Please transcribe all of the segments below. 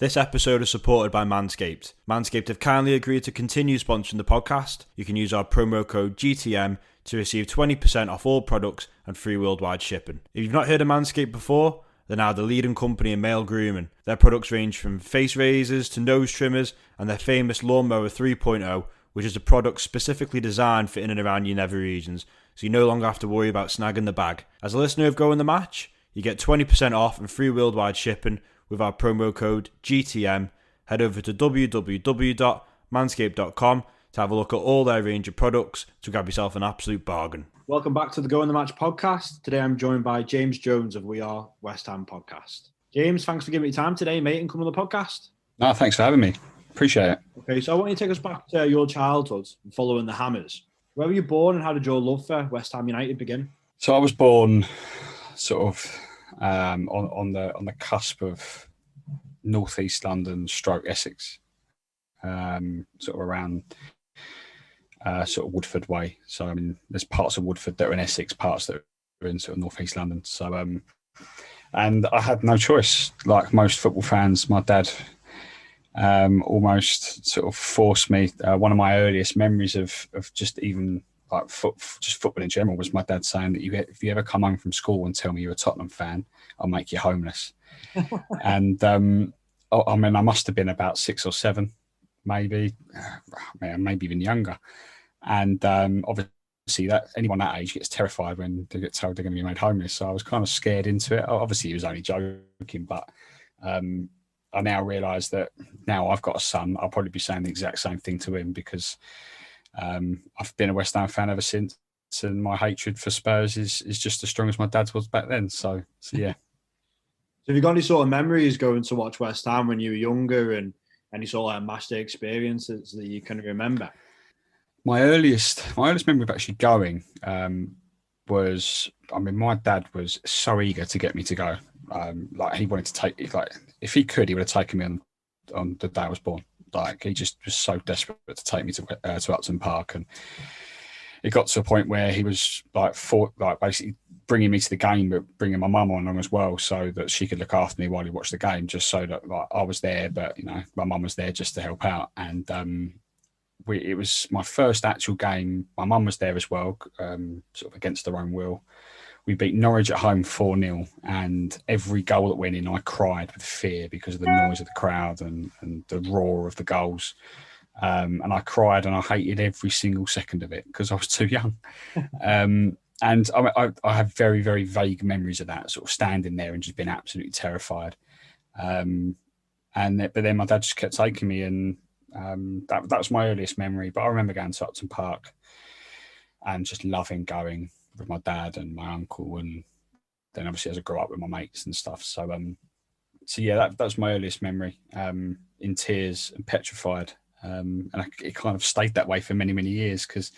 This episode is supported by Manscaped. Manscaped have kindly agreed to continue sponsoring the podcast. You can use our promo code GTM to receive 20% off all products and free worldwide shipping. If you've not heard of Manscaped before, they're now the leading company in male grooming. Their products range from face razors to nose trimmers and their famous Lawnmower 3.0, which is a product specifically designed for in and around your nether regions, so you no longer have to worry about snagging the bag. As a listener of Go in the Match, you get 20% off and free worldwide shipping with our promo code GTM. Head over to www.manscaped.com to have a look at all their range of products to grab yourself an absolute bargain. Welcome back to the Go in the Match podcast. Today I'm joined by James Jones of We Are West Ham podcast. James, thanks for giving me time today, mate, and coming on the podcast. No, thanks for having me. Appreciate it. Okay, so I want you to take us back to your childhood following the Hammers. Where were you born and how did your love for West Ham United begin? So I was born sort of on the cusp of northeast London stroke Essex, sort of around sort of Woodford way. So I mean, there's parts of Woodford that are in Essex, parts that are in sort of northeast London. So and I had no choice. Like most football fans, my dad almost sort of forced me. One of my earliest memories of just even like just football in general was my dad saying that if you ever come home from school and tell me you're a Tottenham fan, I'll make you homeless. And I mean, I must have been about 6 or 7, maybe even younger. And obviously, that anyone that age gets terrified when they get told they're going to be made homeless. So I was kind of scared into it. Obviously, he was only joking, but I now realise that now I've got a son, I'll probably be saying the exact same thing to him because I've been a West Ham fan ever since, and my hatred for Spurs is just as strong as my dad's was back then. So yeah. So have you got any sort of memories going to watch West Ham when you were younger and any sort of match day experiences that you can remember? My earliest memory of actually going was, I mean, my dad was so eager to get me to go. Like he wanted to take, like if he could, he would have taken me on the day I was born. Like he just was so desperate to take me to Upton Park, and it got to a point where he was basically bringing me to the game, but bringing my mum on as well, so that she could look after me while he watched the game, just so that like I was there, but you know my mum was there just to help out. And it was my first actual game. My mum was there as well, sort of against her own will. We beat Norwich at home 4-0, and every goal that went in, I cried with fear because of the noise of the crowd and the roar of the goals. And I cried and I hated every single second of it because I was too young. And I have very, very vague memories of that, sort of standing there and just being absolutely terrified. But then my dad just kept taking me, and that was my earliest memory. But I remember going to Upton Park and just loving going with my dad and my uncle, and then obviously as I grew up with my mates and stuff. So yeah, that was my earliest memory, in tears and petrified. And it kind of stayed that way for many, many years because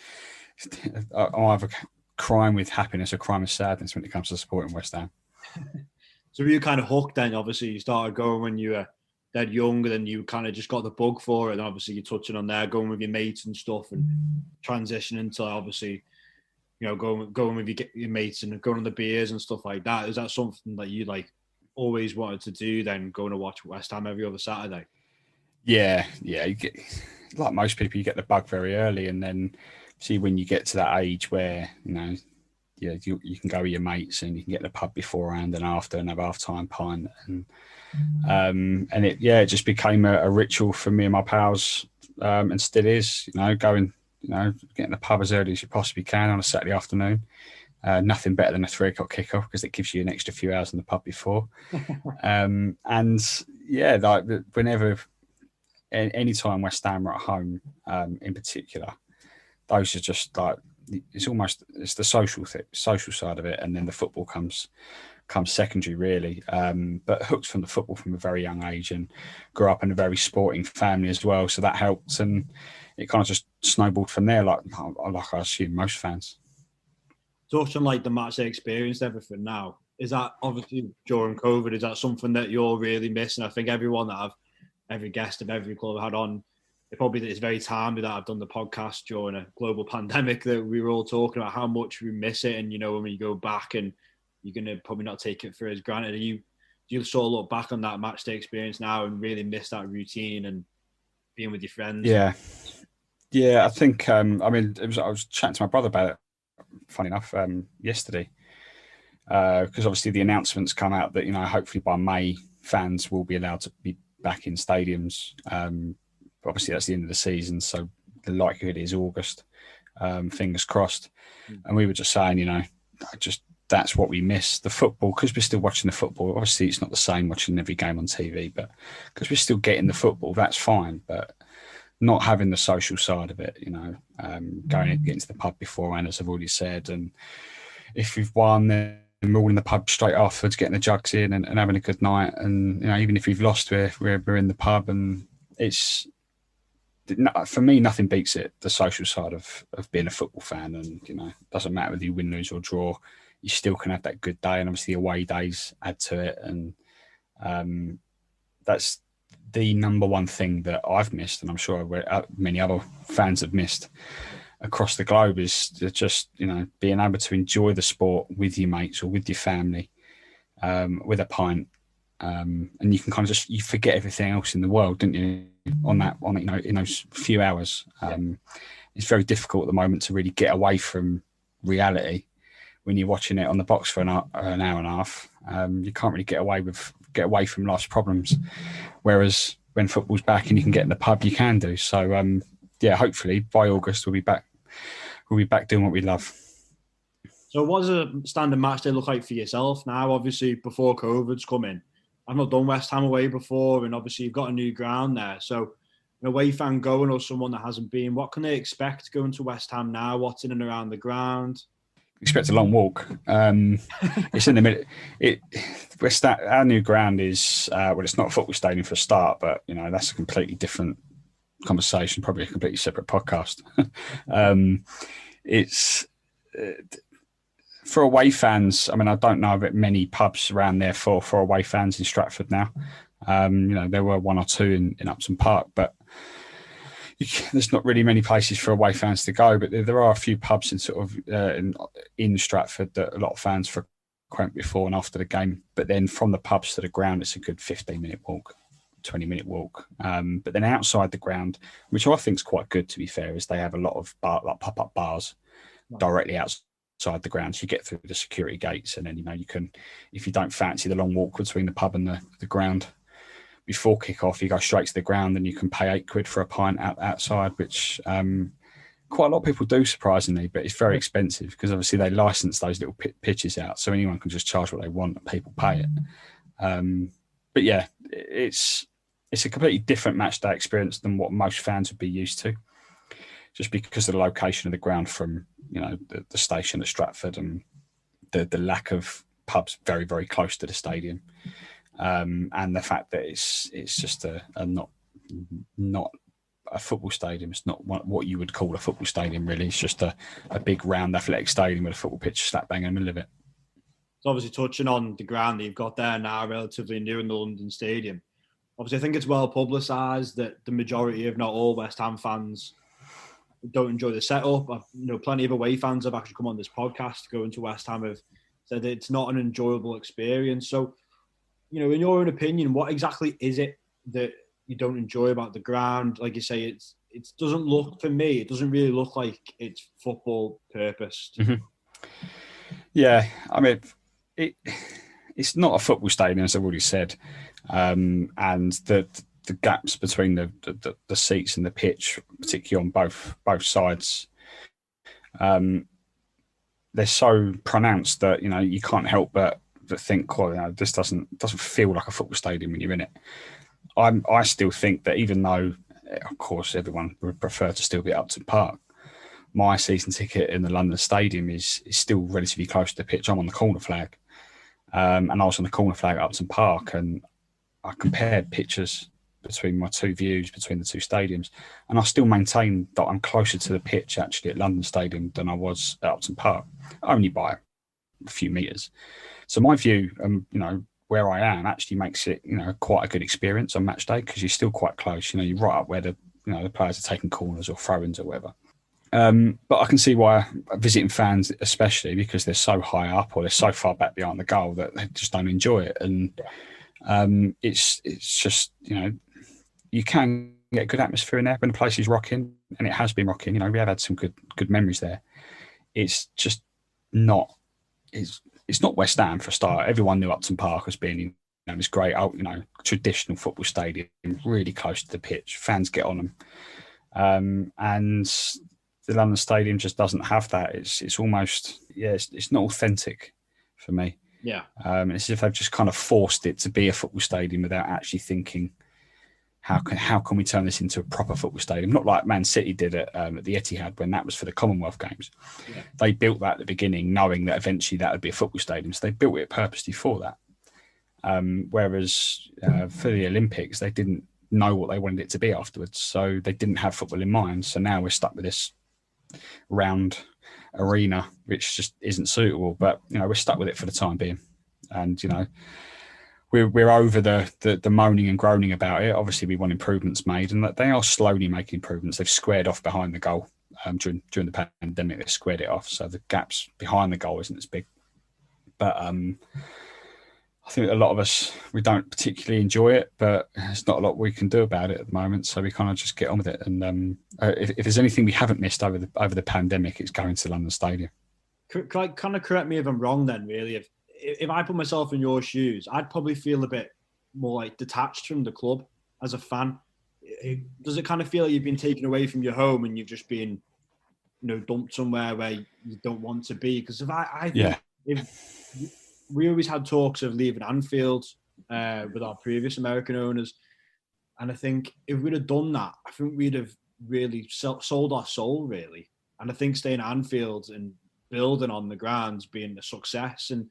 I'm either crying with happiness or crying with sadness when it comes to supporting West Ham. So were you kind of hooked then? Obviously, you started going when you were dead young, and then you kind of just got the bug for it. And obviously, you're touching on there, going with your mates and stuff, and transitioning to obviously, you know, going with your mates and going on the beers and stuff like that. Is that something that you like always wanted to do? Then going to watch West Ham every other Saturday? Yeah. You get, like most people, you get the bug very early, and then see when you get to that age where you can go with your mates and you can get in the pub beforehand and after and have half-time pint, and it just became a ritual for me and my pals, and still is. Going, getting the pub as early as you possibly can on a Saturday afternoon. Nothing better than a 3 o'clock kickoff because it gives you an extra few hours in the pub before. And yeah, like whenever, any time West Ham are at home, in particular, those are just like, it's the social side of it, and then the football comes secondary, really. But hooked from the football from a very young age, and grew up in a very sporting family as well, so that helped, and it kind of just snowballed from there, like I assume most fans. Touching like the match day experience, everything now, is that obviously during COVID, is that something that you're really missing? I think everyone that every guest of every club I've had on, it's very timely that I've done the podcast during a global pandemic, that we were all talking about how much we miss it. And, when you go back, and you're going to probably not take it for as granted. Are you Do you sort of look back on that match day experience now and really miss that routine and being with your friends? Yeah, I think. I mean, I was chatting to my brother about it. Funny enough, yesterday, because obviously the announcements come out that hopefully by May fans will be allowed to be back in stadiums. Obviously that's the end of the season, so the likelihood is August. Fingers crossed. And we were just saying, that's what we miss, the football, because we're still watching the football. Obviously it's not the same watching every game on TV, but because we're still getting the football, that's fine. But not having the going getting to the pub beforehand, as I've already said, and if we've won, then we're all in the pub straight afterwards, getting the jugs in and having a good night. And even if we've lost, we're in the pub, and it's, for me, nothing beats it. The social side of being a football fan, and it doesn't matter whether you win, lose, or draw, you still can have that good day. And obviously, away days add to it, and that's the number one thing that I've missed, and I'm sure many other fans have missed across the globe, is just being able to enjoy the sport with your mates or with your family, with a pint, and you can kind of you forget everything else in the world, don't you? In those few hours, it's very difficult at the moment to really get away from reality when you're watching it on the box for an hour and a half. You can't really get away from life's problems. Whereas when football's back and you can get in the pub, you can do. So hopefully by August we'll be back. We'll be back doing what we love. So what does a standard match day look like for yourself now? Obviously before COVID's come in, I've not done West Ham away before, and obviously you've got a new ground there. So an away fan going, or someone that hasn't been, what can they expect going to West Ham now? What's in and around the ground? Expect a long walk. It's in the middle. Our new ground is it's not a football stadium for a start, but that's a completely different conversation, probably a completely separate podcast. It's for away fans. I mean, I don't know of many pubs around there for away fans in Stratford now. There were one or two in Upton Park, but there's not really many places for away fans to go. But there are a few pubs in Stratford that a lot of fans frequent before and after the game. But then from the pubs to the ground, it's a good 15-minute walk. 20-minute walk. But then outside the ground, which I think is quite good, to be fair, is they have a lot of pop-up bars directly outside the ground. So you get through the security gates, and then you can, if you don't fancy the long walk between the pub and the ground before kick-off, you go straight to the ground, and you can pay £8 for a pint outside, which quite a lot of people do, surprisingly, but it's very expensive because obviously they license those little pitches out, so anyone can just charge what they want and people pay it. But yeah, it's a completely different match day experience than what most fans would be used to, just because of the location of the ground from the station at Stratford and the lack of pubs very, very close to the stadium, and the fact that it's just a not a football stadium. It's not what you would call a football stadium, really. It's just a big round athletic stadium with a football pitch slap bang in the middle of it. So obviously touching on the ground that you've got there now, relatively new in the London Stadium. Obviously, I think it's well publicised that the majority, if not all, West Ham fans don't enjoy the setup. Plenty of away fans have actually come on this podcast going to West Ham have said that it's not an enjoyable experience. So, in your own opinion, what exactly is it that you don't enjoy about the ground? Like you say, it doesn't look, for me, it doesn't really look like it's football purposed. Mm-hmm. Yeah, I mean, it's not a football stadium, as I've already said, and the gaps between the seats and the pitch, particularly on both sides, they're so pronounced that you can't help but think, this doesn't feel like a football stadium when you're in it. I still think that, even though, of course, everyone would prefer to still be at Upton Park, my season ticket in the London Stadium is still relatively close to the pitch. I'm on the corner flag, and I was on the corner flag at Upton Park, and I compared pictures between my two views between the two stadiums, and I still maintain that I'm closer to the pitch actually at London Stadium than I was at Upton Park, only by a few metres. So my view, where I am, actually makes it quite a good experience on match day, because you're still quite close. You're right up where the players are taking corners or throw-ins or whatever. But I can see why visiting fans, especially because they're so high up or they're so far back behind the goal, that they just don't enjoy it. And It's just, you can get good atmosphere in there when the place is rocking, and it has been rocking. We have had some good memories there. It's just not. It's not West Ham for a start. Everyone knew Upton Park as being, this great, traditional football stadium, really close to the pitch. Fans get on them, and the London Stadium just doesn't have that. It's almost, it's not authentic for me. Yeah. It's as if they've just kind of forced it to be a football stadium without actually thinking, how can we turn this into a proper football stadium? Not like Man City did at the Etihad when that was for the Commonwealth Games. Yeah. They built that at the beginning, knowing that eventually that would be a football stadium. So they built it purposely for that. Whereas for the Olympics, they didn't know what they wanted it to be afterwards. So they didn't have football in mind. So now we're stuck with this round arena, which just isn't suitable. But, we're stuck with it for the time being. And, we're over the moaning and groaning about it. Obviously, we want improvements made, and they are slowly making improvements. They've squared off behind the goal during the pandemic. They squared it off, so the gaps behind the goal isn't as big. But I think a lot of us, we don't particularly enjoy it, but there's not a lot we can do about it at the moment. So we kind of just get on with it. And if there's anything we haven't missed over the pandemic, it's going to London Stadium. Kind of correct me if I'm wrong then, really. If I put myself in your shoes, I'd probably feel a bit more like detached from the club as a fan. Does it kind of feel like you've been taken away from your home and you've just been, dumped somewhere where you don't want to be? Because if we always had talks of leaving Anfield with our previous American owners, and I think if we'd have done that, I think we'd have really sold our soul, really. And I think staying at Anfield and building on the grounds being a success, and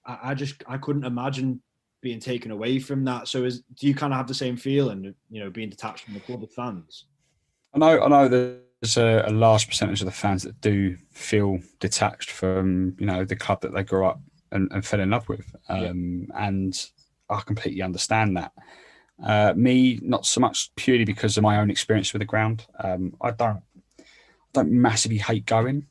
I couldn't imagine being taken away from that. So do you kind of have the same feeling, being detached from the club of fans? I know there's a large percentage of the fans that do feel detached from, the club that they grew up and fell in love with. And I completely understand that. Me, not so much purely because of my own experience with the ground. I don't massively hate going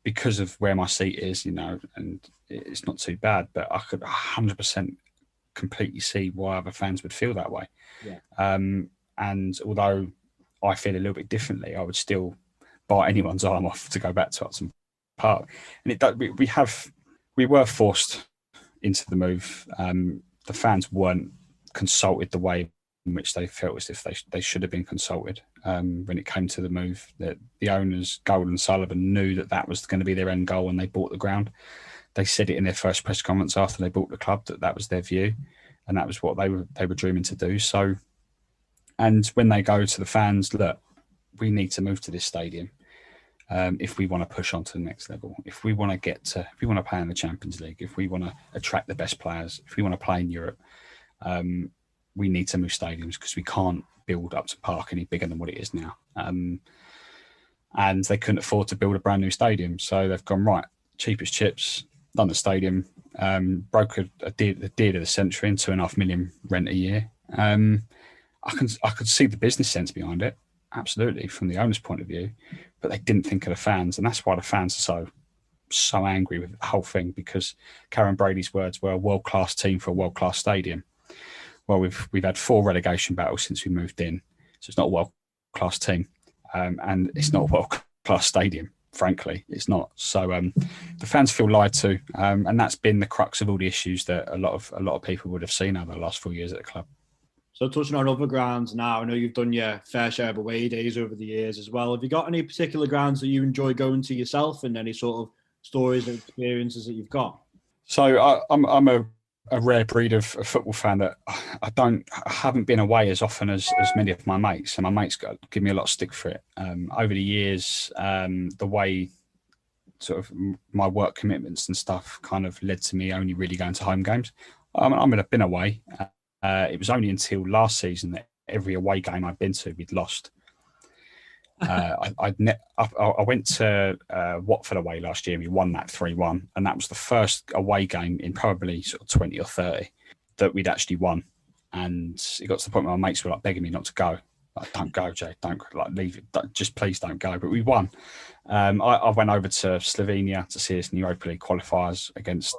because of where my seat is, and it's not too bad, but I could 100% completely see why other fans would feel that way. Yeah. And although I feel a little bit differently, I would still bite anyone's arm off to go back to Upton Park. And we were forced into the move. The fans weren't consulted the way in which they felt as if they should have been consulted when it came to the move. That the owners, Gold and Sullivan, knew that was going to be their end goal when they bought the ground. They said it in their first press conference after they bought the club that was their view, and that was what they were dreaming to do. So, and when they go to the fans, look, we need to move to this stadium if we want to push on to the next level. If we want to play in the Champions League, if we want to attract the best players, if we want to play in Europe, we need to move stadiums because we can't build Upton Park any bigger than what it is now. And they couldn't afford to build a brand new stadium, so they've gone right, cheapest chips. London Stadium broke a deal of the century and $2.5 million rent a year. I could see the business sense behind it, absolutely, from the owner's point of view, but they didn't think of the fans, and that's why the fans are so angry with the whole thing, because Karen Brady's words were a world-class team for a world-class stadium. Well, we've had 4 relegation battles since we moved in, so it's not a world-class team, and it's not a world-class stadium. Frankly, it's not. So the fans feel lied to, and that's been the crux of all the issues that a lot of people would have seen over the last 4 years at the club. So touching on other grounds now, I know you've done your fair share of away days over the years as well. Have you got any particular grounds that you enjoy going to yourself, and any sort of stories or experiences that you've got? So I'm a rare breed of football fan that I haven't been away as often as many of my mates, and my mates give me a lot of stick for it. Over the years, the way sort of my work commitments and stuff kind of led to me only really going to home games. I've been away. It was only until last season that every away game I'd been to, we'd lost. I went to Watford away last year and we won that 3-1, and that was the first away game in probably sort of 20 or 30 that we'd actually won. And it got to the point where my mates were like begging me not to go. Like, don't go, Jay, don't leave it. Just please don't go. But we won. I went over to Slovenia to see us in Europa League qualifiers against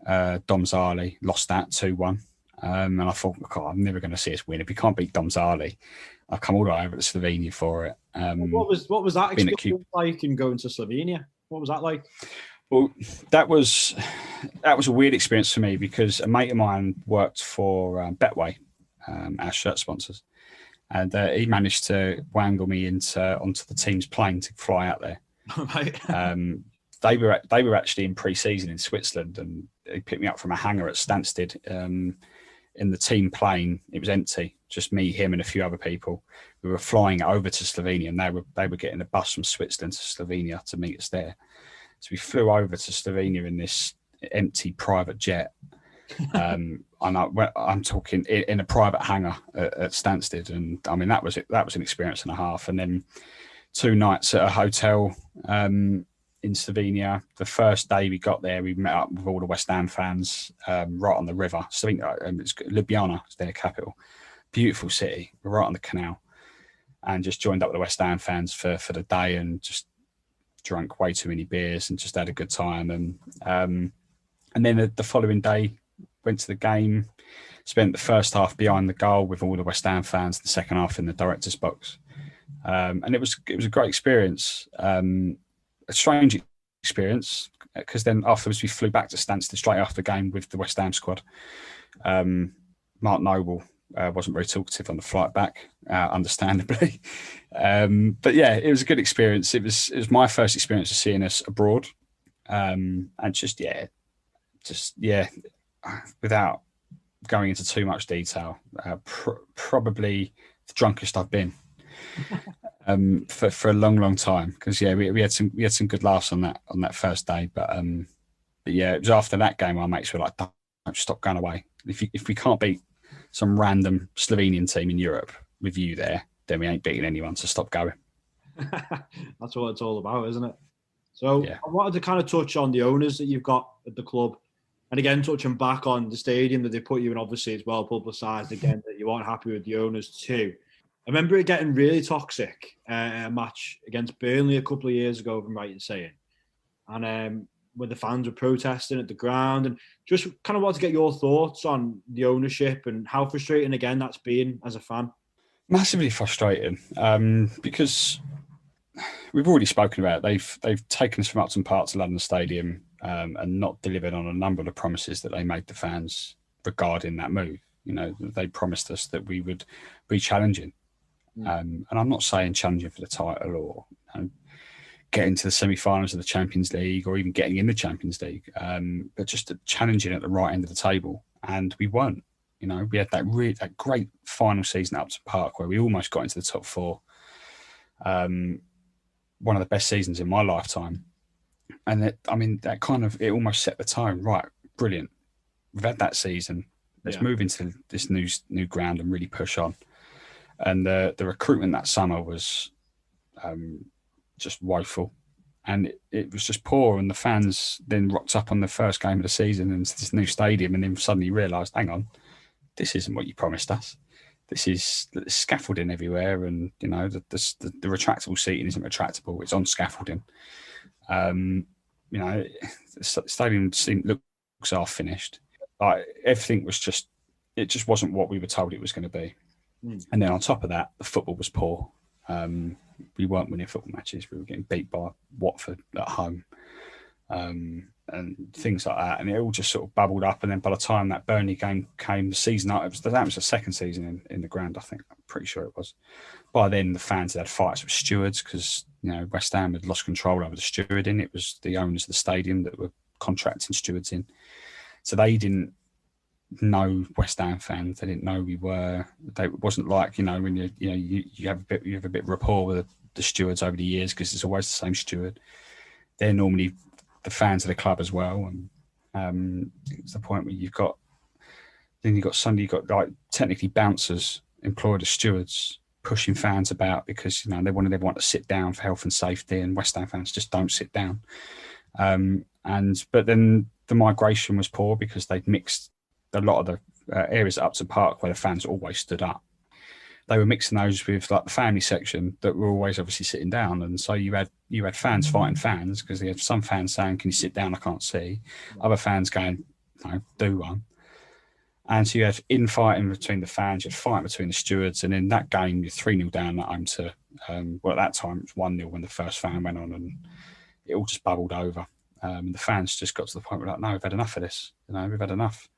Domzali, lost that 2-1. And I thought, God, I'm never going to see us win. If we can't beat Domzali, I'll come all the way over to Slovenia for it. What was that experience like in going to Slovenia? What was that like? Well, that was a weird experience for me because a mate of mine worked for Betway, our shirt sponsors, and he managed to wangle me onto the team's plane to fly out there. Right. They were actually in pre-season in Switzerland, and he picked me up from a hangar at Stansted. In the team plane, it was empty, just me, him, and a few other people. We were flying over to Slovenia, and they were getting a bus from Switzerland to Slovenia to meet us there. So we flew over to Slovenia in this empty private jet. And I'm talking in a private hangar at Stansted. And I mean, that was an experience and a half. And then 2 nights at a hotel in Slovenia. The first day we got there, we met up with all the West Ham fans right on the river. Slovenia, it's Ljubljana, it's their capital. Beautiful city. We're right on the canal. And just joined up with the West Ham fans for the day and just drank way too many beers and just had a good time. And then the following day, went to the game, spent the first half behind the goal with all the West Ham fans, the second half in the director's box. And it was a great experience, a strange experience, because then afterwards we flew back to Stansted straight after the game with the West Ham squad. Mark Noble wasn't very talkative on the flight back, understandably. But yeah, it was a good experience. It was my first experience of seeing us abroad. And without going into too much detail, probably the drunkest I've been for a long time. Because we had some good laughs on that first day. But yeah, it was after that game our mates were like, "Don't stop going away. If we can't beat some random Slovenian team in Europe with you there, then we ain't beating anyone. So stop going." That's what it's all about, isn't it? So yeah. I wanted to kind of touch on the owners that you've got at the club. And again, touching back on the stadium that they put you in, obviously it's well publicised again that you aren't happy with the owners too. I remember it getting really toxic a match against Burnley a couple of years ago, if I'm right in saying. And where the fans were protesting at the ground, and just kind of want to get your thoughts on the ownership and how frustrating, again, that's been as a fan. Massively frustrating, because we've already spoken about it. They've taken us from Upton Park to London Stadium and not delivered on a number of the promises that they made the fans regarding that move. You know, they promised us that we would be challenging. And I'm not saying challenging for the title or getting to the semi-finals of the Champions League or even getting in the Champions League, but just challenging at the right end of the table. And we weren't. You know, we had that great final season at Upton Park where we almost got into the top 4. One of the best seasons in my lifetime. And it almost set the tone. Right, brilliant. We've had that season. Let's move into this new ground and really push on. And the recruitment that summer was just woeful. And it was just poor. And the fans then rocked up on the first game of the season into this new stadium and then suddenly realised, hang on, this isn't what you promised us. This is scaffolding everywhere, and you know the retractable seating isn't retractable; it's on scaffolding. You know, the stadium looks half finished. Like everything was just wasn't what we were told it was going to be. And then on top of that, the football was poor. We weren't winning football matches. We were getting beat by Watford at home, and things like that. And it all just sort of bubbled up. And then by the time that Burnley game came, the season that was the second season in the ground, I think. I'm pretty sure it was. By then, the fans had fights with stewards because, you know, West Ham had lost control over the stewarding. It was the owners of the stadium that were contracting stewards in. So they didn't know West Ham fans. They didn't know we were. It wasn't like, you know, when you have a bit of rapport with the stewards over the years because it's always the same steward. They're normally the fans of the club as well, and it's the point where you've got like technically bouncers employed as stewards pushing fans about because, you know, they want everyone to sit down for health and safety, and West Ham fans just don't sit down. But then the migration was poor because they'd mixed a lot of the areas at Upton Park where the fans always stood up. They were mixing those with like the family section that were always obviously sitting down, and so you had fans fighting fans because they had some fans saying, "Can you sit down? I can't see." Other fans going, do one. And so you had infighting between the fans, you had fighting between the stewards, and in that game, you're 3-0 down at home to, at that time, it was 1-0 when the first fan went on, and it all just bubbled over. The fans just got to the point where, like, no, we've had enough of this. We've had enough.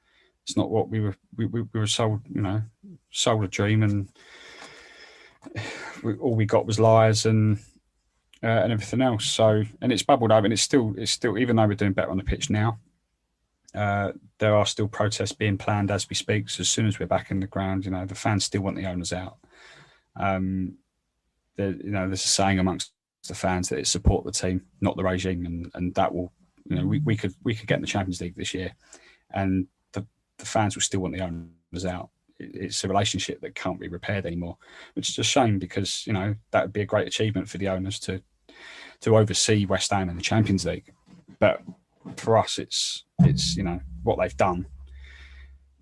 It's not what we were sold, sold a dream, and all we got was lies and everything else. So, and it's bubbled over, and it's still, even though we're doing better on the pitch now, there are still protests being planned as we speak. So as soon as we're back in the ground, the fans still want the owners out. There's a saying amongst the fans that it's support the team, not the regime, and that will, we could get in the Champions League this year, and the fans will still want the owners out. It's a relationship that can't be repaired anymore, which is a shame, because that would be a great achievement for the owners to oversee West Ham in the Champions League. But for us, it's what they've done.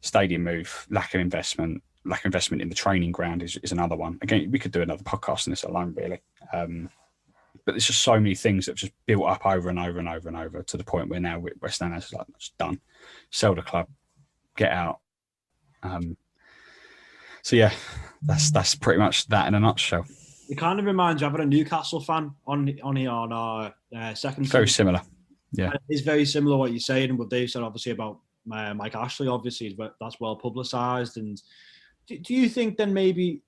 Stadium move, lack of investment in the training ground is another one. Again, we could do another podcast on this alone, really. But there's just so many things that have just built up over and over and over and over to the point where now West Ham is like, it's done. Sell the club, get out. So yeah, that's pretty much that in a nutshell. It kind of reminds you of a Newcastle fan on our second. Very similar. Yeah, it's very similar what you're saying, and what Dave said obviously about Mike Ashley. Obviously, that's well publicised. And do you think then maybe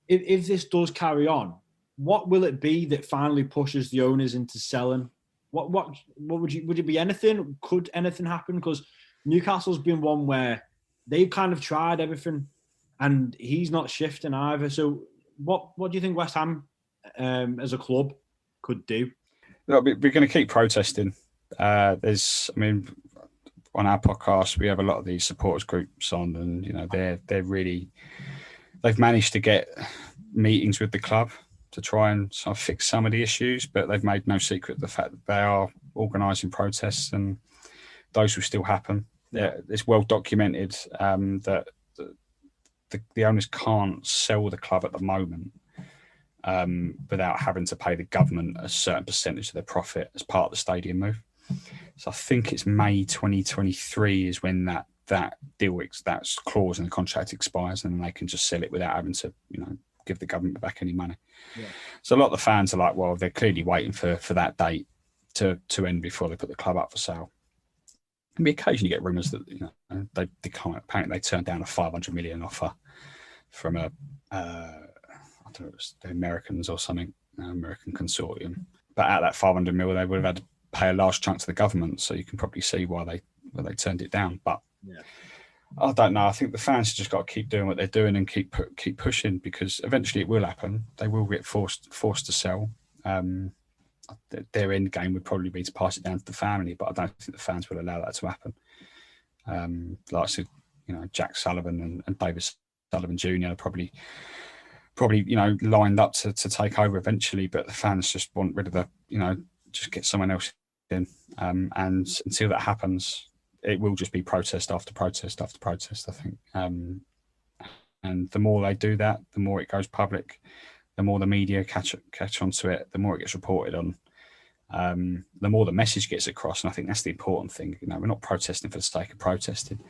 if this does carry on, what will it be that finally pushes the owners into selling? What would it be? Anything? Could anything happen? Because Newcastle's been one where they've kind of tried everything, and he's not shifting either. So what do you think West Ham as a club could do? We're going to keep protesting. On our podcast, we have a lot of these supporters groups on, and they've managed to get meetings with the club to try and sort of fix some of the issues, but they've made no secret of the fact that they are organising protests, and those will still happen. It's well documented that the owners can't sell the club at the moment without having to pay the government a certain percentage of their profit as part of the stadium move. So I think it's May 2023 is when that clause in the contract expires, and they can just sell it without having to give the government back any money. Yeah. So a lot of the fans are like, well, they're clearly waiting for that date to end before they put the club up for sale. And we occasionally get rumours that they decline. Apparently, they turned down a 500 million offer from I don't know, it was the Americans or something, American consortium. But at that 500 million, they would have had to pay a large chunk to the government. So you can probably see why they turned it down. But yeah, I don't know. I think the fans have just got to keep doing what they're doing and keep pushing, because eventually it will happen. They will get forced to sell. Their end game would probably be to pass it down to the family, but I don't think the fans will allow that to happen. Like I said, Jack Sullivan and David Sullivan Jr. are probably lined up to take over eventually, but the fans just want rid of just get someone else in. And until that happens, it will just be protest after protest after protest, I think. And the more they do that, the more it goes public, the more the media catch onto it, the more it gets reported on, the more the message gets across. And I think that's the important thing. We're not protesting for the sake of protesting.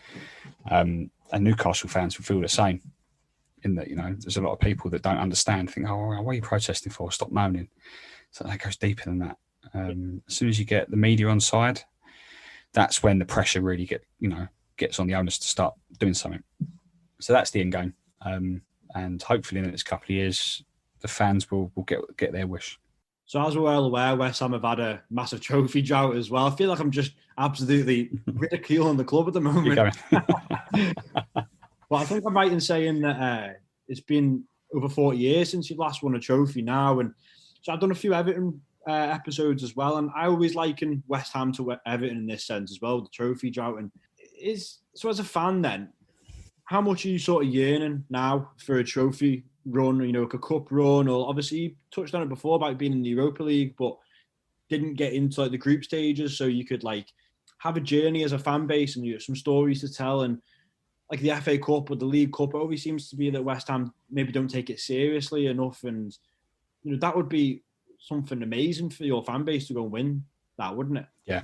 And Newcastle fans will feel the same, in that, there's a lot of people that don't understand, think, oh, what are you protesting for? Stop moaning. So that goes deeper than that. As soon as you get the media on side, that's when the pressure really gets on the owners to start doing something. So that's the end game. And hopefully in the next couple of years, the fans will get their wish. So as we're well aware, West Ham have had a massive trophy drought as well. I feel like I'm just absolutely ridiculing the club at the moment. But I think I'm right in saying that it's been over 40 years since you've last won a trophy now. And so I've done a few Everton episodes as well. And I always liken West Ham to Everton in this sense as well, the trophy drought. And so as a fan then, how much are you sort of yearning now for a trophy run, like a cup run? Or obviously you touched on it before about being in the Europa League, but didn't get into the group stages, so you could have a journey as a fan base and some stories to tell. And the FA Cup or the League Cup, it always seems to be that West Ham maybe don't take it seriously enough, and that would be something amazing for your fan base to go and win that, wouldn't it?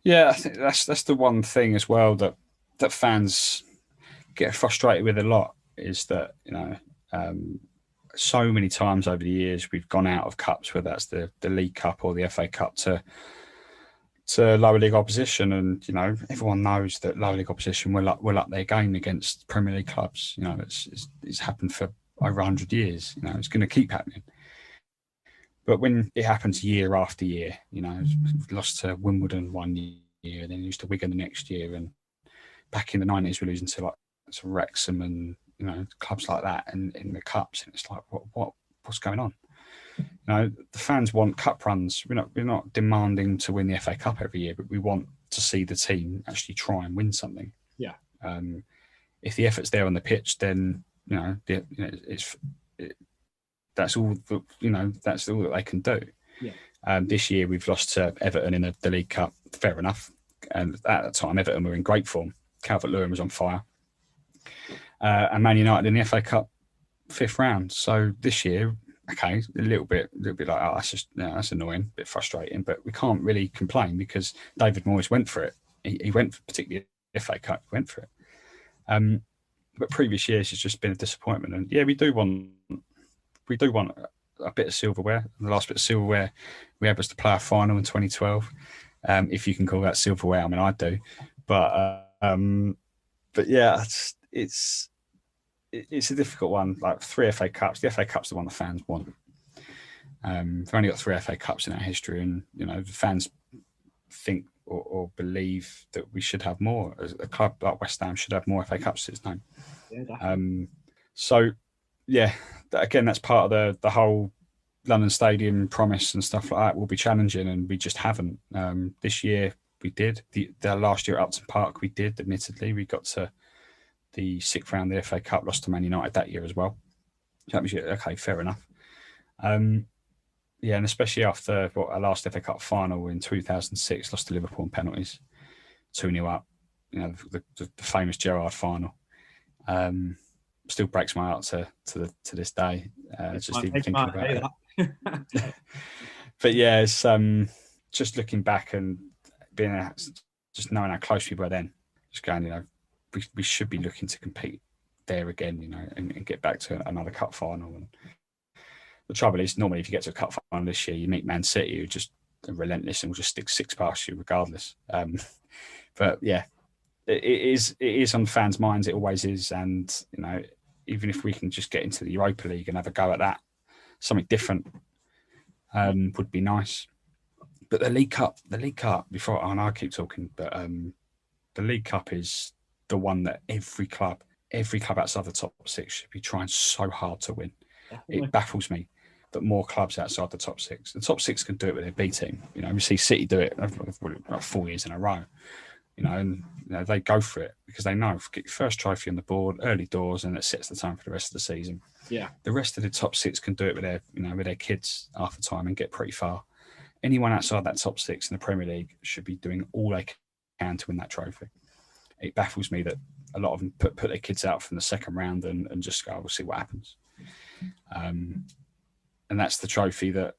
Yeah, I think that's the one thing as well that fans get frustrated with a lot is that um, so many times over the years we've gone out of cups, whether that's the League Cup or the FA Cup, to lower league opposition, and everyone knows that lower league opposition will up their game against Premier League clubs. It's happened for over 100 years. It's going to keep happening. But when it happens year after year, we've lost to Wimbledon one year, then used to Wigan the next year, and back in the 90s we're losing to Wrexham and clubs like that, and in the cups, and it's like what's going on? The fans want cup runs. We're not demanding to win the FA Cup every year, but we want to see the team actually try and win something. Yeah. If the effort's there on the pitch, then that's all. That's all that they can do. Yeah. This year we've lost to Everton in the League Cup. Fair enough. And at the time, Everton were in great form. Calvert-Lewin was on fire. And Man United in the FA Cup 5th round. So this year, okay, a little bit like, that's annoying, a bit frustrating, but we can't really complain because David Moyes went for it. He went, particularly the FA Cup, went for it. But previous years has just been a disappointment. And yeah, we do want a bit of silverware. The last bit of silverware we had was the playoff final in 2012. If you can call that silverware, I mean, I do. But yeah, it's a difficult one. Like 3 FA Cups. The FA Cup's the one the fans want. We've only got 3 FA Cups in our history, and the fans think or believe that we should have more. As a club like West Ham should have more FA Cups in its name. Yeah, definitely. So yeah, again, that's part of the whole London Stadium promise and stuff like that. Will be challenging, and we just haven't. This year we did. The last year at Upton Park we did. Admittedly, we got to the 6th round of the FA Cup, lost to Man United that year as well. So that was okay, fair enough. Yeah, and especially after our last FA Cup final in 2006, lost to Liverpool in penalties, 2-0 up. The famous Gerrard final. Still breaks my heart to this day. Just even thinking about it. But yeah, it's just looking back and just knowing how close we were then. Just going, we should be looking to compete there again, and get back to another cup final. And the trouble is, normally if you get to a cup final this year, you meet Man City, who just are relentless and will just stick 6 past you regardless. But yeah, it is on fans' minds. It always is. And even if we can just get into the Europa League and have a go at that, something different would be nice. But the League Cup. Before I know I keep talking, but the League Cup is the one that every club outside the top 6 should be trying so hard to win. Definitely. It baffles me that more clubs outside the top 6. The top 6 can do it with their B team. We see City do it 4 years in a row. And they go for it because they know get your first trophy on the board early doors, and it sets the tone for the rest of the season. Yeah, the rest of the top 6 can do it with their kids half the time and get pretty far. Anyone outside that top 6 in the Premier League should be doing all they can to win that trophy. It baffles me that a lot of them put their kids out from the 2nd round and just go, we'll see what happens. And that's the trophy that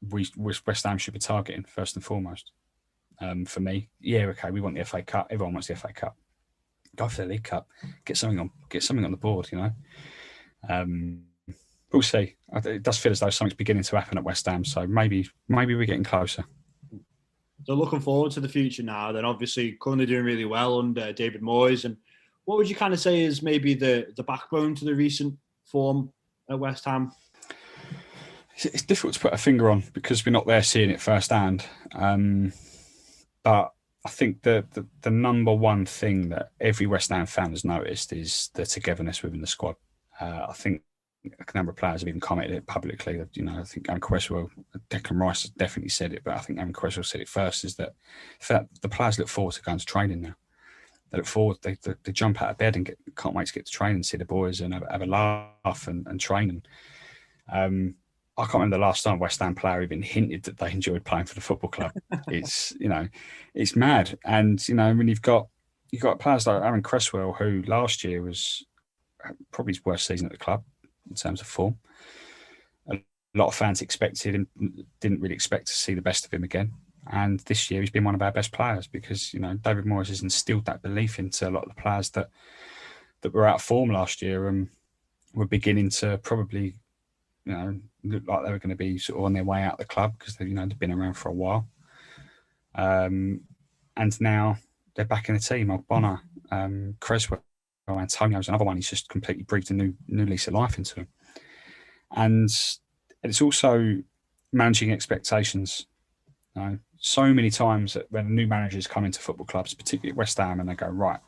West Ham should be targeting first and foremost. For me, yeah, okay, we want the FA Cup. Everyone wants the FA Cup. Go for the League Cup. Get something on the board. We'll see. It does feel as though something's beginning to happen at West Ham. So maybe we're getting closer. So looking forward to the future now. Then obviously currently doing really well under David Moyes. And what would you kind of say is maybe the backbone to the recent form at West Ham? It's difficult to put a finger on because we're not there seeing it firsthand. But I think the number one thing that every West Ham fan has noticed is the togetherness within the squad. I think a number of players have even commented it publicly. That, I think Aaron Cresswell, Declan Rice has definitely said it, but I think Aaron Cresswell said it first, is that the players look forward to going to training now. They look forward, they jump out of bed and can't wait to get to training and see the boys and have a laugh and train. I can't remember the last time a West Ham player even hinted that they enjoyed playing for the football club. It's mad. And, when you've got players like Aaron Cresswell, who last year was probably his worst season at the club in terms of form. A lot of fans expected him, didn't really expect to see the best of him again. And this year he's been one of our best players because, David Moyes has instilled that belief into a lot of the players that were out of form last year and were beginning to probably, look like they were going to be sort of on their way out of the club because they've been around for a while. And now they're back in the team. Ogbonna, Creswell, Antonio's another one. He's just completely breathed a new lease of life into him. And it's also managing expectations. So many times that when new managers come into football clubs, particularly at West Ham, and they go, right,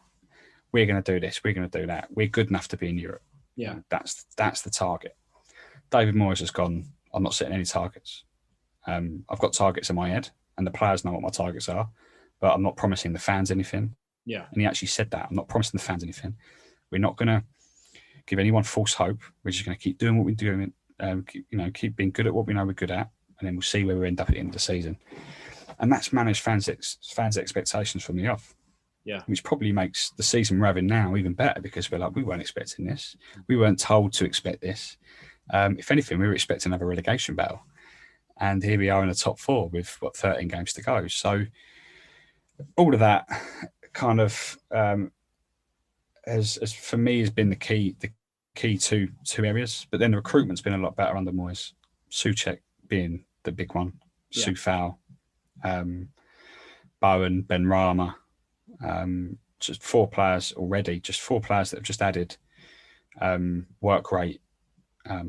we're going to do this, we're going to do that. We're good enough to be in Europe. Yeah, that's the target. David Moyes has gone, I'm not setting any targets. I've got targets in my head, and the players know what my targets are, but I'm not promising the fans anything. Yeah. And he actually said that. I'm not promising the fans anything. We're not going to give anyone false hope. We're just going to keep doing what we're doing, keep being good at what we know we're good at, and then we'll see where we end up at the end of the season. And that's managed fans' expectations from the off. Yeah. Which probably makes the season we're having now even better because we're like, we weren't expecting this. We weren't told to expect this. If anything, we were expecting another relegation battle. And here we are in the top four with, 13 games to go. So all of that kind of has for me, has been the key to two areas. But then the recruitment's been a lot better under Moyes. Souček being the big one. Yeah. Soufal, Bowen, Benrahma. Just 4 players already, just 4 players that have just added work rate,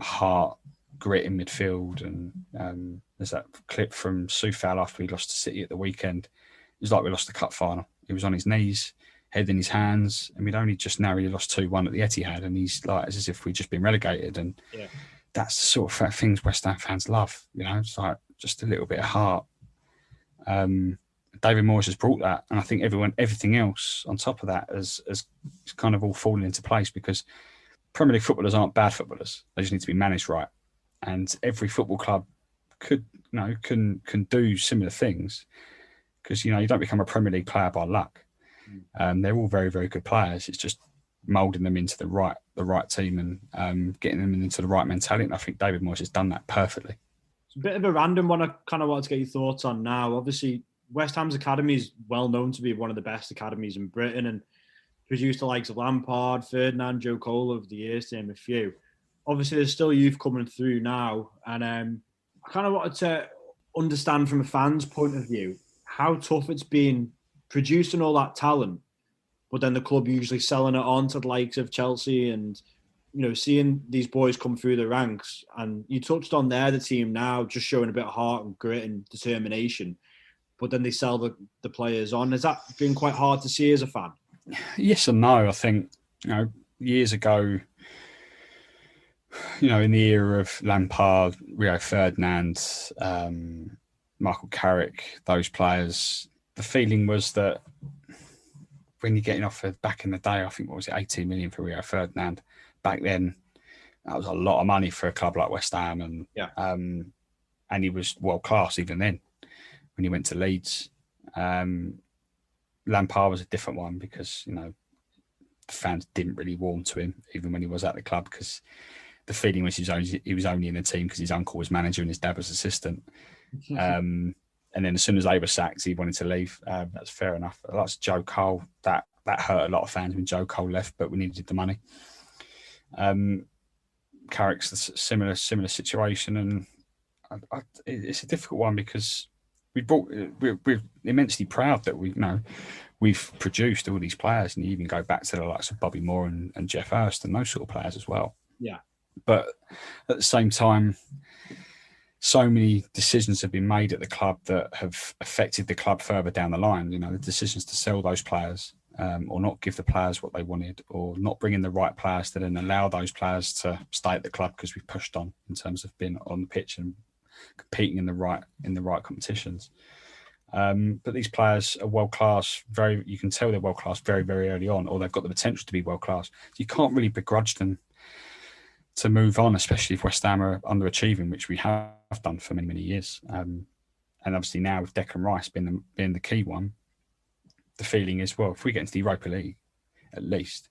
heart, grit in midfield. And there's that clip from Soufal after we lost to City at the weekend. It was like we lost the cup final. He was on his knees, head in his hands, and we'd only just narrowly lost 2-1 at the Etihad, and he's like as if we'd just been relegated. And that's the sort of things West Ham fans love. It's like just a little bit of heart. David Moyes has brought that, and I think everything else on top of that has kind of all fallen into place because Premier League footballers aren't bad footballers. They just need to be managed right, and every football club can do similar things because you don't become a Premier League player by luck. They're all very, very good players. It's just moulding them into the right team and getting them into the right mentality. And I think David Moyes has done that perfectly. It's a bit of a random one. I kind of wanted to get your thoughts on now. Obviously, West Ham's academy is well known to be one of the best academies in Britain and produced the likes of Lampard, Ferdinand, Joe Cole over the years, to name a few. Obviously, there's still youth coming through now, and I kind of wanted to understand from a fan's point of view how tough it's been producing all that talent, but then the club usually selling it on to the likes of Chelsea and seeing these boys come through the ranks. And you touched on there the team now just showing a bit of heart and grit and determination. But then they sell the players on. Has that been quite hard to see as a fan? Yes and no. I think, years ago, in the era of Lampard, Rio Ferdinand, Michael Carrick, those players, the feeling was that when you're getting offered back in the day, I think, 18 million for Rio Ferdinand. Back then, that was a lot of money for a club like West Ham. And he was world class even then. When he went to Leeds, Lampard was a different one because the fans didn't really warm to him even when he was at the club because the feeling was he was only in the team because his uncle was manager and his dad was assistant. And then as soon as they were sacked, he wanted to leave. That's fair enough. That's Joe Cole. That hurt a lot of fans when Joe Cole left, but we needed the money. Carrick's a similar situation, and it's a difficult one because we're immensely proud that we've produced all these players, and you even go back to the likes of Bobby Moore and Jeff Hurst and those sort of players as well. Yeah. But at the same time, so many decisions have been made at the club that have affected the club further down the line. The decisions to sell those players or not give the players what they wanted or not bring in the right players to then allow those players to stay at the club because we've pushed on in terms of being on the pitch and competing in the right competitions. But these players are world class. You can tell they're world class very, very early on, or they've got the potential to be world class. So you can't really begrudge them to move on, especially if West Ham are underachieving, which we have done for many, many years. And obviously now with Declan Rice being the key one, the feeling is, well, if we get into the Europa League, at least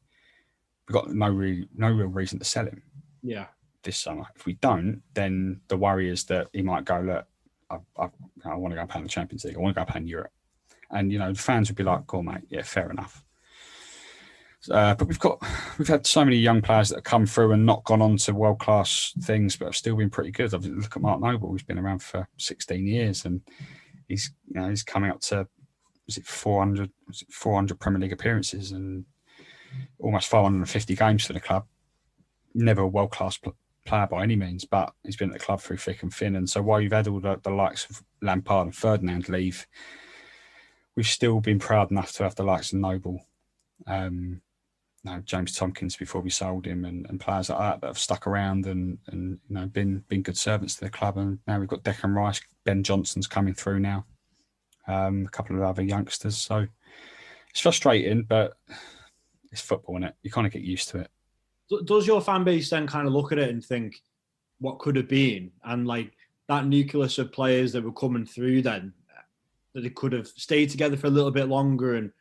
we've got no real reason to sell him. Yeah. This summer. If we don't, then the worry is that he might go, look, I want to go and play in the Champions League. I want to go and play in Europe. And, the fans would be like, "Cool, mate. Yeah, fair enough." But we've had so many young players that have come through and not gone on to world class things, but have still been pretty good. Look at Mark Noble, who's been around for 16 years, and he's coming up to 400 Premier League appearances and almost 450 games for the club. Never a world class player by any means, but he's been at the club through thick and thin. And so while you've had all the likes of Lampard and Ferdinand leave, we've still been proud enough to have the likes of Noble, James Tompkins before we sold him, and players like that have stuck around and been good servants to the club. And now we've got Declan Rice, Ben Johnson's coming through now, a couple of other youngsters. So it's frustrating, but it's football, isn't it? You kind of get used to it. Does your fan base then kind of look at it and think what could have been, and like that nucleus of players that were coming through then, that they could have stayed together for a little bit longer and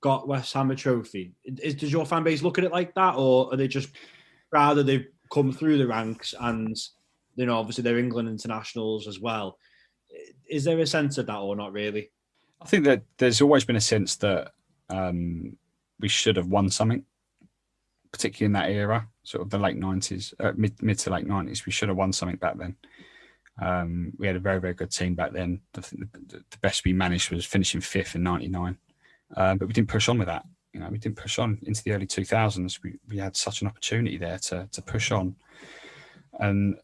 got West Ham a trophy? Does your fan base look at it like that, or are they just rather they've come through the ranks and obviously they're England internationals as well? Is there a sense of that or not really? I think that there's always been a sense that we should have won something, particularly in that era, sort of the late 90s, mid to late 90s. We should have won something back then. We had a very, very good team back then. The best we managed was finishing 5th in 99. But we didn't push on with that. We didn't push on into the early 2000s. We had such an opportunity there to push on and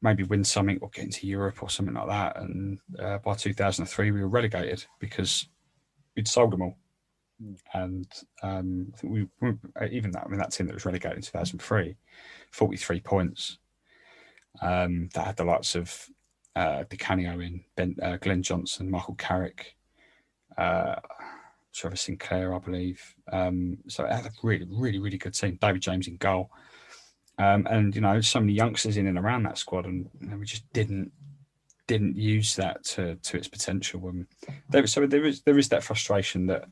maybe win something or get into Europe or something like that. And by 2003, we were relegated because we'd sold them all. And I think that team that was relegated in 2003, 43 points. That had the likes of Di Canio in, Glenn Johnson, Michael Carrick, Trevor Sinclair, I believe. So it had a really, really, really good team. David James in goal. And so many youngsters in and around that squad, and we just didn't use that to its potential. There is that frustration that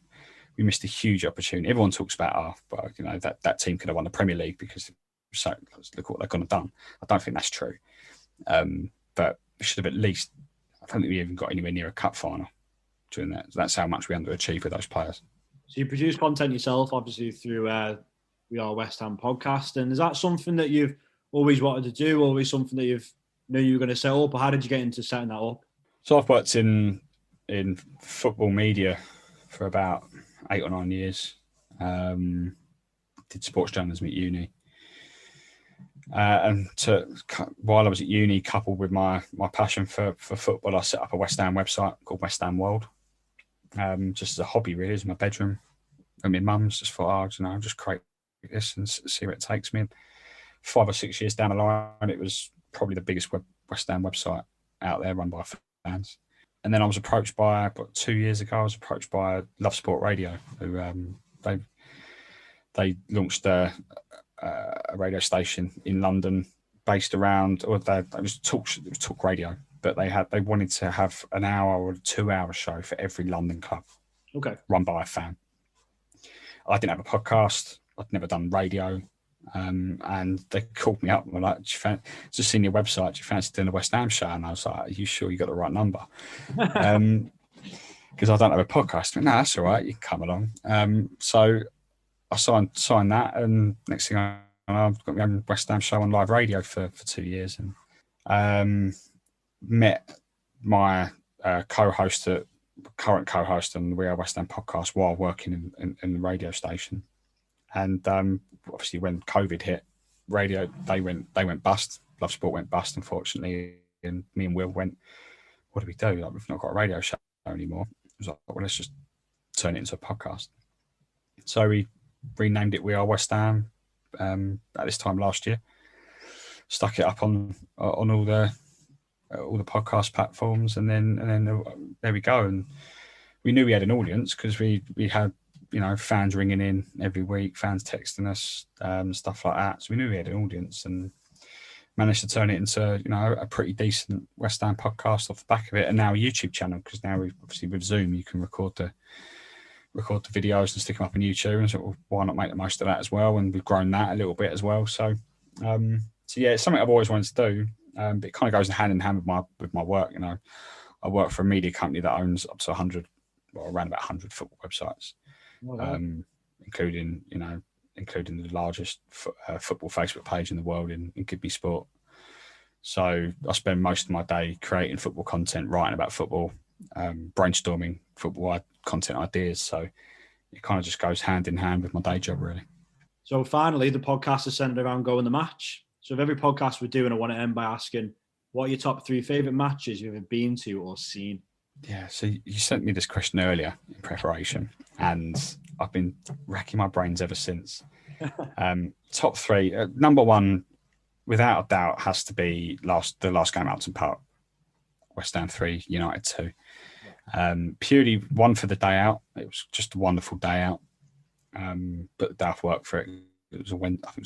we missed a huge opportunity. Everyone talks about, that team could have won the Premier League because look what they've gone and done. I don't think that's true. But we should have at least, I don't think we even got anywhere near a cup final during that. That's how much we underachieved with those players. So you produce content yourself, obviously, through We Are West Ham podcast. And is that something that you've always wanted to do, always something that you've knew you were going to set up, or how did you get into setting that up? So I've worked in football media for about 8 or 9 years. Did sports journalism at uni. And while I was at uni, coupled with my passion for football, I set up a West Ham website called West Ham World, just as a hobby, really, in my bedroom. And my mum's just thought, I'll just create this and see where it takes me. And 5 or 6 years down the line, it was probably the biggest West Ham website out there, run by fans. And then I was approached by, about 2 years ago, Love Sport Radio, who they launched a radio station in London based around, it was talk radio, but they wanted to have an hour or a 2-hour show for every London club. Okay. Run by a fan. I didn't have a podcast. I'd never done radio. And they called me up and were like, just seen your website, do you fancy doing a West Ham show? And I was like, are you sure you got the right number? Because I don't have a podcast. No, that's all right, you can come along. So I signed that, and next thing I know, I've got my own West Ham show on live radio for 2 years, and met my current co-host on the We Are West Ham podcast while working in the radio station. And obviously, when COVID hit, radio they went bust. Love Sport went bust, unfortunately. And me and Will went, what do we do? Like, we've not got a radio show anymore. It was like, well, let's just turn it into a podcast. So we renamed it We Are West Ham at this time last year. Stuck it up on all the podcast platforms, and then there we go. And we knew we had an audience because we had fans ringing in every week, fans texting us, stuff like that. So we knew we had an audience, and managed to turn it into a pretty decent West Ham podcast off the back of it, and now a YouTube channel, because now we've obviously with Zoom you can record the videos and stick them up on YouTube, and so why not make the most of that as well? And we've grown that a little bit as well. So yeah, it's something I've always wanted to do. But it kind of goes hand in hand with my work. I work for a media company that owns up to 100, well, around about 100 football websites, including the largest football Facebook page in the world in Give Me Sport. So I spend most of my day creating football content, writing about football, brainstorming football content ideas. So it kind of just goes hand in hand with my day job, really. So finally, the podcast is centered around Going the Match. So with every podcast we're doing, I want to end by asking, what are your top 3 favourite matches you've ever been to or seen? Yeah, so you sent me this question earlier in preparation, and I've been racking my brains ever since. Top 3, number 1, without a doubt, has to be the last game at Upton Park. West Ham 3, United 2. Purely one for the day out. It was just a wonderful day out. But the day off work for it. I think it was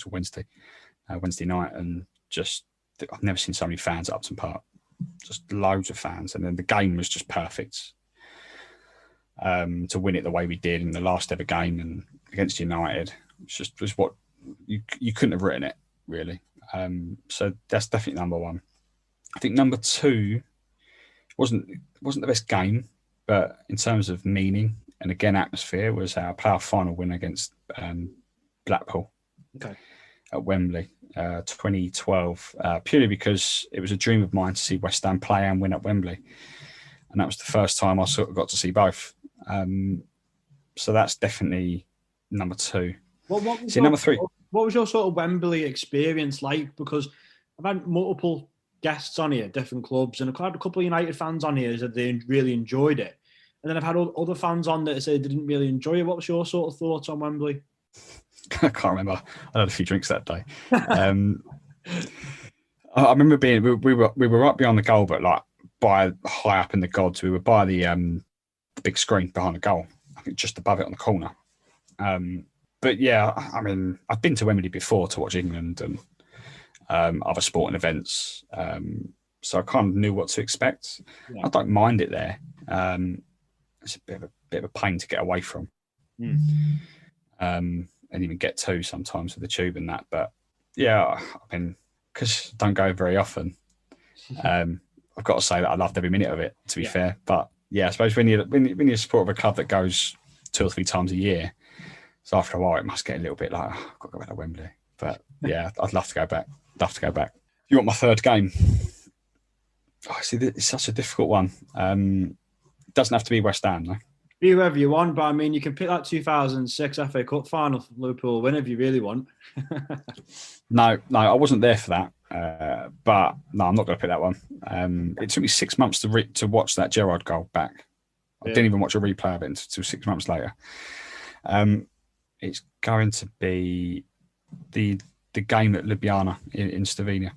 a Wednesday night, and just I've never seen so many fans at Upton Park. Just loads of fans, and then the game was just perfect. To win it the way we did in the last ever game and against United, it was what you couldn't have written it, really. So that's definitely number 1. I think number 2 wasn't the best game, but in terms of meaning and again atmosphere, was our playoff final win against Blackpool at Wembley, 2012. Purely because it was a dream of mine to see West Ham play and win at Wembley, and that was the first time I sort of got to see both. So that's definitely number 2. Number 3. What was your sort of Wembley experience like? Because I've had multiple guests on here, different clubs, and I've had a couple of United fans on here that they really enjoyed it. And then I've had other fans on that say they didn't really enjoy it. What was your sort of thoughts on Wembley? I can't remember. I had a few drinks that day. I remember we were right behind the goal, but like by high up in the gods. We were by the big screen behind the goal. I think just above it on the corner. But yeah, I mean, I've been to Wembley before to watch England and other sporting events, so I kind of knew what to expect. Yeah. I don't mind it there. It's a bit of a pain to get away from, and even get to sometimes with the tube and that. But yeah, I mean, because I don't go very often, I've got to say that I loved every minute of it. To be fair, but yeah, I suppose when you're a supporter of a club that goes 2 or 3 times a year, so after a while it must get a little bit like, oh, I've got to go back to Wembley. But yeah, I'd love to go back. You want my third game? Oh, see, it's such a difficult one. It doesn't have to be West Ham, though. Be whoever you want, but I mean, you can pick that 2006 FA Cup final for Liverpool win if you really want. No, I wasn't there for that. But no, I'm not going to pick that one. It took me 6 months to watch that Gerrard goal back. I didn't even watch a replay of it until 6 months later. It's going to be the game at Ljubljana in Slovenia,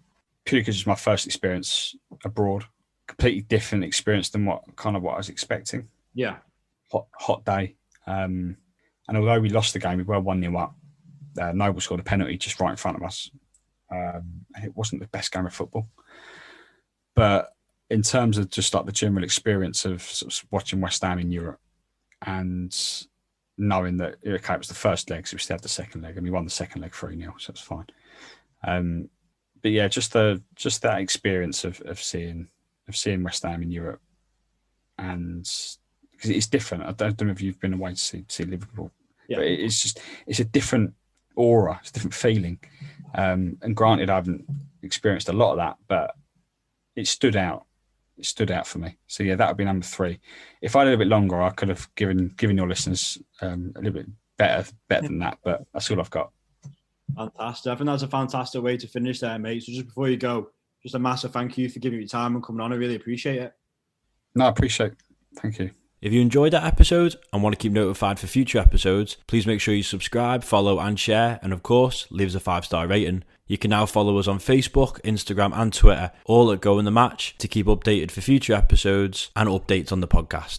purely because it's my first experience abroad. Completely different experience than what I was expecting. Yeah. Hot day. And although we lost the game, we were 1-0 up. Noble scored a penalty just right in front of us. It wasn't the best game of football. But in terms of just like the general experience of sort of watching West Ham in Europe and knowing that, okay, it was the first leg, so we still had the second leg, and we won the second leg 3-0, so it's fine. But yeah, just that experience of seeing West Ham in Europe, and because it's different. I don't know if you've been away to see Liverpool, but it's a different aura, it's a different feeling. And granted, I haven't experienced a lot of that, but it stood out. It stood out for me. So yeah, that would be number 3. If I had a little bit longer, I could have given your listeners a little bit better than that, but that's all I've got. Fantastic. I think that's a fantastic way to finish there, mate. So just before you go, just a massive thank you for giving me your time and coming on. I really appreciate it. No, I appreciate it. Thank you. If you enjoyed that episode and want to keep notified for future episodes, please make sure you subscribe, follow and share, and of course, leave us a 5-star rating. You can now follow us on Facebook, Instagram and Twitter, all at Go in the Match, to keep updated for future episodes and updates on the podcast.